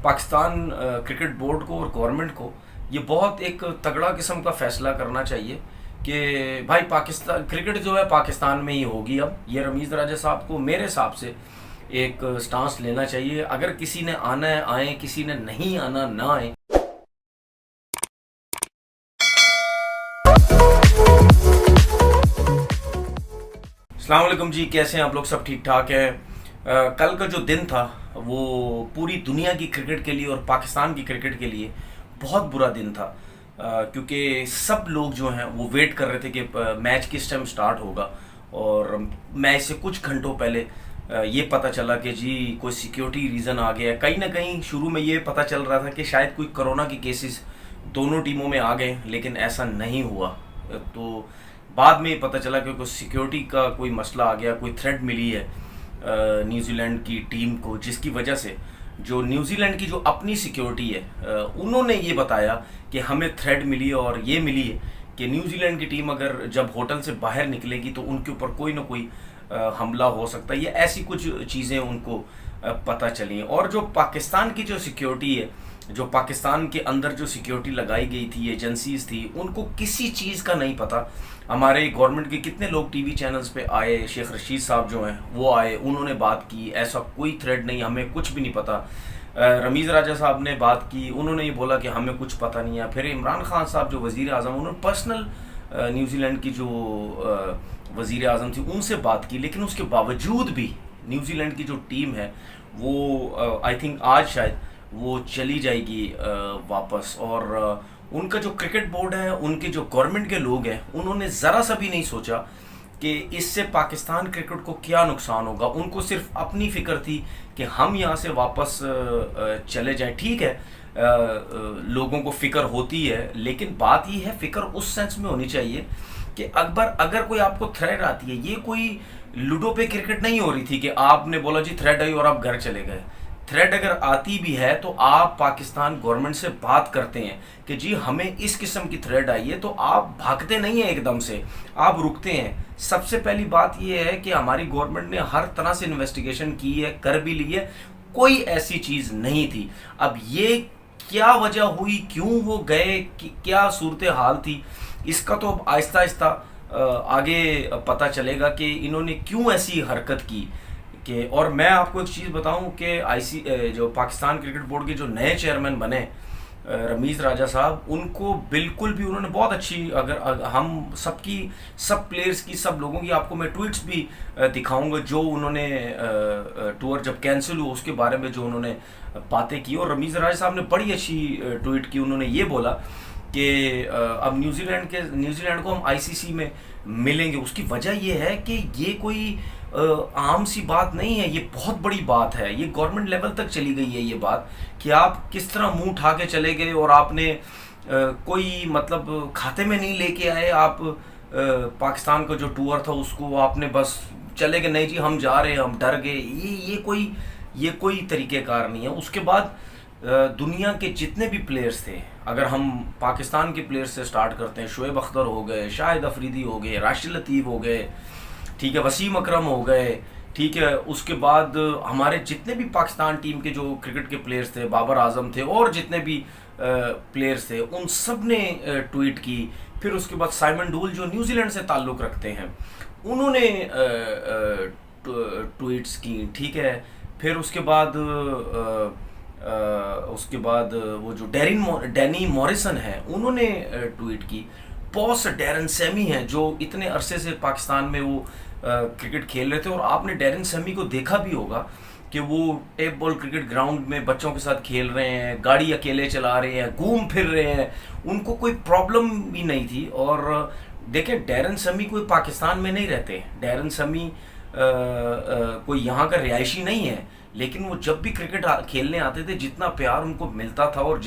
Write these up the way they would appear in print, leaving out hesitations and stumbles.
Pakistan cricket board کو اور government کو یہ بہت ایک تگڑا قسم کا فیصلہ کرنا چاہیے کہ بھائی پاکستان کرکٹ جو ہے پاکستان میں ہی ہوگی. اب یہ رمیز راجہ صاحب کو میرے حساب سے ایک سٹانس لینا چاہیے. اگر کسی نے آنا ہے آئیں, کسی نے نہیں آنا نہ آئیں. السلام علیکم جی, کیسے ہیں آپ لوگ؟ سب ٹھیک ٹھاک ہیں؟ کل کا جو دن تھا وہ پوری دنیا کی کرکٹ کے لیے اور پاکستان کی کرکٹ کے لیے بہت برا دن تھا, کیونکہ سب لوگ جو ہیں وہ ویٹ کر رہے تھے کہ میچ کس ٹائم سٹارٹ ہوگا. اور میچ سے کچھ گھنٹوں پہلے یہ پتہ چلا کہ جی کوئی سیکیورٹی ریزن آ گیا ہے. کہیں نہ کہیں شروع میں یہ پتہ چل رہا تھا کہ شاید کوئی کرونا کے کیسز دونوں ٹیموں میں آ گئے, لیکن ایسا نہیں ہوا. تو بعد میں یہ پتہ چلا کہ کوئی سیکیورٹی کا کوئی مسئلہ آ گیا, کوئی تھریٹ ملی ہے نیوزی لینڈ کی ٹیم کو, جس کی وجہ سے جو نیوزی لینڈ کی جو اپنی سیکیورٹی ہے انہوں نے یہ بتایا کہ ہمیں تھریٹ ملی اور یہ ملی ہے کہ نیوزی لینڈ کی ٹیم اگر جب ہوٹل سے باہر نکلے گی تو ان کے اوپر کوئی نہ کوئی حملہ ہو سکتا ہے. یہ ایسی کچھ چیزیں ان کو پتہ چلی. اور جو پاکستان کی جو سیکیورٹی ہے, جو پاکستان کے اندر جو سیکیورٹی لگائی گئی تھی, ایجنسیز تھی, ان کو کسی چیز کا نہیں پتہ. ہمارے گورنمنٹ کے کتنے لوگ ٹی وی چینلز پہ آئے, شیخ رشید صاحب جو ہیں وہ آئے, انہوں نے بات کی ایسا کوئی تھریڈ نہیں, ہمیں کچھ بھی نہیں پتہ. رمیز راجہ صاحب نے بات کی, انہوں نے یہ بولا کہ ہمیں کچھ پتہ نہیں ہے. پھر عمران خان صاحب جو وزیر اعظم, انہوں نے پرسنل نیوزی لینڈ کی جو وزیر اعظم تھی ان سے بات کی, لیکن اس کے باوجود بھی نیوزی لینڈ کی جو ٹیم ہے وہ آئی تھنک آج شاید وہ چلی جائے گی واپس. اور ان کا جو کرکٹ بورڈ ہے, ان کے جو گورنمنٹ کے لوگ ہیں, انہوں نے ذرا سا بھی نہیں سوچا کہ اس سے پاکستان کرکٹ کو کیا نقصان ہوگا. ان کو صرف اپنی فکر تھی کہ ہم یہاں سے واپس چلے جائیں. ٹھیک ہے, لوگوں کو فکر ہوتی ہے, لیکن بات یہ ہے فکر اس سینس میں ہونی چاہیے کہ اگر کوئی آپ کو تھریٹ آتی ہے, یہ کوئی لوڈو پہ کرکٹ نہیں ہو رہی تھی کہ آپ نے بولا جی تھریٹ آئی اور آپ گھر چلے گئے. تھریٹ اگر آتی بھی ہے تو آپ پاکستان گورنمنٹ سے بات کرتے ہیں کہ جی ہمیں اس قسم کی تھریٹ آئی ہے, تو آپ بھاگتے نہیں ہیں ایک دم سے, آپ رکتے ہیں. سب سے پہلی بات یہ ہے کہ ہماری گورنمنٹ نے ہر طرح سے انویسٹیگیشن کی ہے, کر بھی لی ہے, کوئی ایسی چیز نہیں تھی. اب یہ کیا وجہ ہوئی, کیوں وہ گئے, کیا صورتحال تھی, اس کا تو آہستہ آہستہ آگے پتہ چلے گا کہ انہوں نے کیوں ایسی حرکت کی. اور میں آپ کو ایک چیز بتاؤں کہ جو پاکستان کرکٹ بورڈ کے جو نئے چیئرمین بنے رمیز راجہ صاحب, ان کو بالکل بھی انہوں نے بہت اچھی, اگر ہم سب پلیئرز کی, سب لوگوں کی آپ کو میں ٹویٹس بھی دکھاؤں گا جو انہوں نے ٹور جب کینسل ہوا اس کے بارے میں جو انہوں نے باتیں کی. اور رمیز راجہ صاحب نے بڑی اچھی ٹویٹ کی. انہوں نے یہ بولا کہ اب نیوزی لینڈ کو ہم آئی سی سی میں ملیں گے. اس کی وجہ یہ ہے کہ یہ کوئی عام سی بات نہیں ہے, یہ بہت بڑی بات ہے. یہ گورنمنٹ لیول تک چلی گئی ہے یہ بات کہ آپ کس طرح منہ اٹھا کے چلے گئے اور آپ نے کوئی مطلب کھاتے میں نہیں لے کے آئے. آپ پاکستان کا جو ٹور تھا اس کو آپ نے بس چلے گئے, نہیں جی ہم جا رہے ہیں, ہم ڈر گئے. یہ کوئی طریقہ کار نہیں ہے. اس کے بعد دنیا کے جتنے بھی پلیئرز تھے, اگر ہم پاکستان کے پلیئرز سے سٹارٹ کرتے ہیں, شعیب اختر ہو گئے, شاہد افریدی ہو گئے, راشد لطیف ہو گئے, ٹھیک ہے, وسیم اکرم ہو گئے, ٹھیک ہے. اس کے بعد ہمارے جتنے بھی پاکستان ٹیم کے جو کرکٹ کے پلیئرز تھے, بابر اعظم تھے اور جتنے بھی پلیئرز تھے, ان سب نے ٹویٹ کی. پھر اس کے بعد سائمن ڈول جو نیوزی لینڈ سے تعلق رکھتے ہیں, انہوں نے ٹویٹس کی, ٹھیک ہے. پھر اس کے بعد وہ جو ڈینی موریسن ہے, انہوں نے ٹویٹ کی. بہت سے ڈیرن سیمی ہیں جو اتنے عرصے سے پاکستان میں وہ کرکٹ کھیل رہے تھے, اور آپ نے ڈیرن سیمی کو دیکھا بھی ہوگا کہ وہ ٹیپ بال کرکٹ گراؤنڈ میں بچوں کے ساتھ کھیل رہے ہیں, گاڑی اکیلے چلا رہے ہیں, گھوم پھر رہے ہیں, ان کو کوئی پرابلم بھی نہیں تھی. اور دیکھیں ڈیرن سیمی کوئی پاکستان میں نہیں رہتے, ڈیرن سیمی کوئی یہاں کا رہائشی نہیں ہے, لیکن وہ جب بھی کرکٹ کھیلنے آتے تھے, جتنا پیار ان کو ملتا تھا اور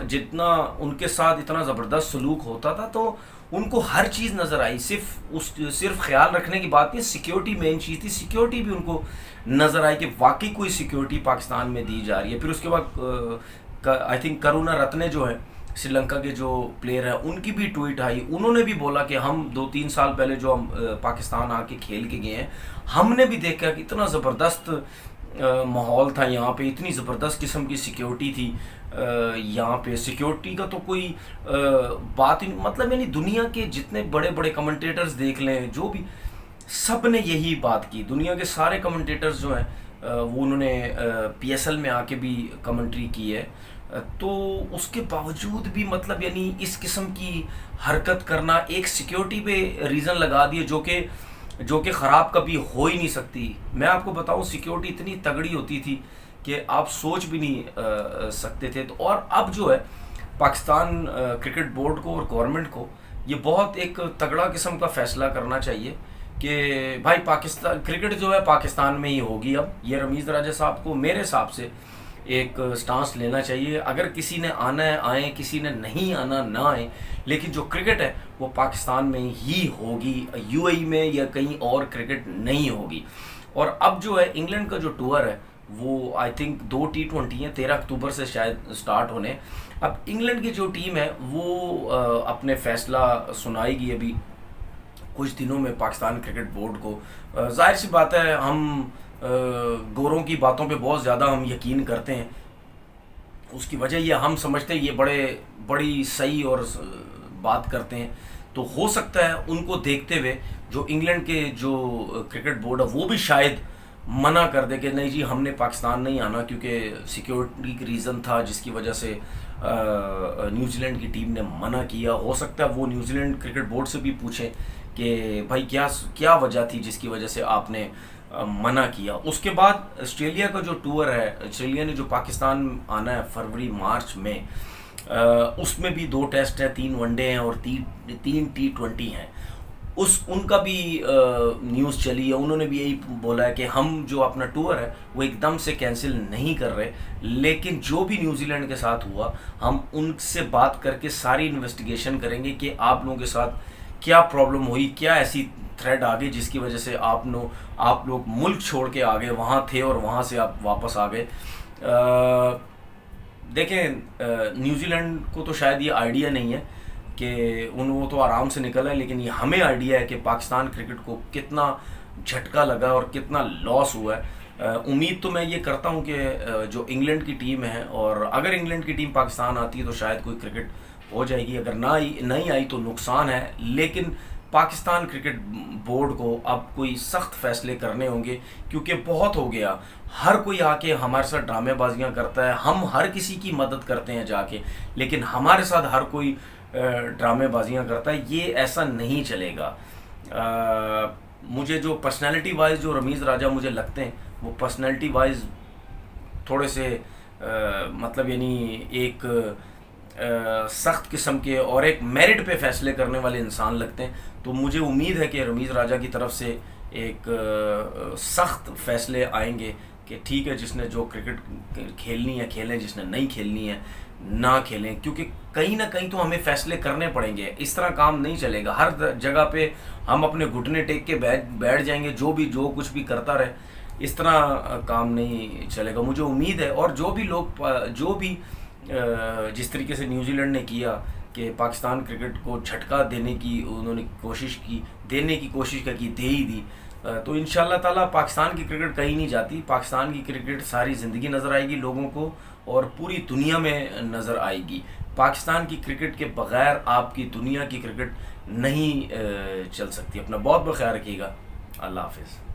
جتنا ان کے ساتھ اتنا زبردست سلوک ہوتا تھا, تو ان کو ہر چیز نظر آئی. صرف خیال رکھنے کی بات نہیں, سیکیورٹی مین چیز تھی. سیکیورٹی بھی ان کو نظر آئی کہ واقعی کوئی سیکیورٹی پاکستان میں دی جا رہی ہے. پھر اس کے بعد آئی تھنک کرونا رتنے جو ہے سری لنکا کے جو پلیئر ہیں, ان کی بھی ٹویٹ آئی. انہوں نے بھی بولا کہ ہم 2-3 سال پہلے جو ہم پاکستان آ کے کھیل کے گئے ہیں, ہم نے بھی دیکھا کہ اتنا زبردست ماحول تھا یہاں پہ، اتنی زبردست قسم کی سیکیورٹی تھی یہاں پہ. سیکیورٹی کا تو کوئی بات ہی نہیں، مطلب یعنی دنیا کے جتنے بڑے بڑے کمنٹیٹرز دیکھ لیں، جو بھی سب نے یہی بات کی. دنیا کے سارے کمنٹیٹرز جو ہیں وہ انہوں نے پی ایس ایل میں آ کے بھی کمنٹری کی ہے. تو اس کے باوجود بھی مطلب یعنی اس قسم کی حرکت کرنا، ایک سیکیورٹی پہ ریزن لگا دیے جو کہ خراب کبھی ہو ہی نہیں سکتی. میں آپ کو بتاؤں سیکیورٹی اتنی تگڑی ہوتی تھی کہ آپ سوچ بھی نہیں سکتے تھے. تو اور اب جو ہے پاکستان کرکٹ بورڈ کو اور گورنمنٹ کو یہ بہت ایک تگڑا قسم کا فیصلہ کرنا چاہیے کہ بھائی پاکستان کرکٹ جو ہے پاکستان میں ہی ہوگی. اب یہ رمیز راجہ صاحب کو میرے حساب سے ایک سٹانس لینا چاہیے. اگر کسی نے آنا ہے آئیں، کسی نے نہیں آنا نہ آئیں، لیکن جو کرکٹ ہے وہ پاکستان میں ہی ہوگی، یو اے ای میں یا کہیں اور کرکٹ نہیں ہوگی. اور اب جو ہے انگلینڈ کا جو ٹور ہے وہ آئی تھنک 2 T20 ہیں، 13 اکتوبر سے شاید سٹارٹ ہونے. اب انگلینڈ کی جو ٹیم ہے وہ اپنے فیصلہ سنائے گی ابھی کچھ دنوں میں پاکستان کرکٹ بورڈ کو. ظاہر سی بات ہے ہم گوروں کی باتوں پہ بہت زیادہ ہم یقین کرتے ہیں. اس کی وجہ یہ ہم سمجھتے ہیں یہ بڑی صحیح اور بات کرتے ہیں. تو ہو سکتا ہے ان کو دیکھتے ہوئے جو انگلینڈ کے جو کرکٹ بورڈ ہے وہ بھی شاید منع کر دے کہ نہیں جی ہم نے پاکستان نہیں آنا، کیونکہ سیکیورٹی کی ریزن تھا جس کی وجہ سے نیوزی لینڈ کی ٹیم نے منع کیا. ہو سکتا ہے وہ نیوزی لینڈ کرکٹ بورڈ سے بھی پوچھیں کہ بھائی کیا وجہ تھی جس کی وجہ سے آپ نے منع کیا. اس کے بعد آسٹریلیا کا جو ٹور ہے، آسٹریلیا نے جو پاکستان آنا ہے فروری مارچ میں، اس میں بھی 2 ٹیسٹ ہیں، 3 ون ڈے ہیں اور 3 T20 ہیں. ان کا بھی نیوز چلی ہے، انہوں نے بھی یہی بولا ہے کہ ہم جو اپنا ٹور ہے وہ ایک دم سے کینسل نہیں کر رہے، لیکن جو بھی نیوزی لینڈ کے ساتھ ہوا ہم ان سے بات کر کے ساری انویسٹیگیشن کریں گے کہ آپ لوگوں کے ساتھ کیا پرابلم ہوئی، کیا ایسی تھریڈ آ گئی جس کی وجہ سے آپ لوگ ملک چھوڑ کے آ گئے، وہاں تھے اور وہاں سے آپ واپس آ گئے. دیکھیں نیوزی لینڈ کو تو شاید یہ آئیڈیا نہیں ہے کہ وہ تو آرام سے نکل ہے، لیکن یہ ہمیں آئیڈیا ہے کہ پاکستان کرکٹ کو کتنا جھٹکا لگا اور کتنا لاس ہوا ہے. امید تو میں یہ کرتا ہوں کہ جو انگلینڈ کی ٹیم ہے، اور اگر انگلینڈ کی ٹیم پاکستان آتی ہے تو شاید کوئی کرکٹ ہو جائے گی، اگر نہیں آئی تو نقصان ہے. لیکن پاکستان کرکٹ بورڈ کو اب کوئی سخت فیصلے کرنے ہوں گے، کیونکہ بہت ہو گیا. ہر کوئی آ کے ہمارے ساتھ ڈرامے بازیاں کرتا ہے، ہم ہر کسی کی مدد کرتے ہیں جا کے، لیکن ہمارے ساتھ ہر کوئی ڈرامے بازیاں کرتا ہے. یہ ایسا نہیں چلے گا. مجھے جو پرسنالٹی وائز جو رمیز راجہ مجھے لگتے ہیں وہ پرسنالٹی وائز تھوڑے سے مطلب یعنی ایک سخت قسم کے اور ایک میرٹ پہ فیصلے کرنے والے انسان لگتے ہیں. تو مجھے امید ہے کہ رمیز راجہ کی طرف سے ایک سخت فیصلے آئیں گے کہ ٹھیک ہے جس نے جو کرکٹ کھیلنی ہے کھیلیں، جس نے نہیں کھیلنی ہے نہ کھیلیں، کیونکہ کہیں نہ کہیں تو ہمیں فیصلے کرنے پڑیں گے. اس طرح کام نہیں چلے گا. ہر جگہ پہ ہم اپنے گھٹنے ٹیک کے بیٹھ جائیں گے، جو کچھ بھی کرتا رہے. اس طرح کام نہیں چلے گا. مجھے امید ہے، اور جو بھی جس طریقے سے نیوزی لینڈ نے کیا کہ پاکستان کرکٹ کو جھٹکا دینے کی انہوں نے کوشش کی، دے ہی دی. تو انشاءاللہ تعالیٰ پاکستان کی کرکٹ کہیں نہیں جاتی. پاکستان کی کرکٹ ساری زندگی نظر آئے گی لوگوں کو اور پوری دنیا میں نظر آئے گی. پاکستان کی کرکٹ کے بغیر آپ کی دنیا کی کرکٹ نہیں چل سکتی. اپنا بہت خیال رکھیے گا. اللہ حافظ.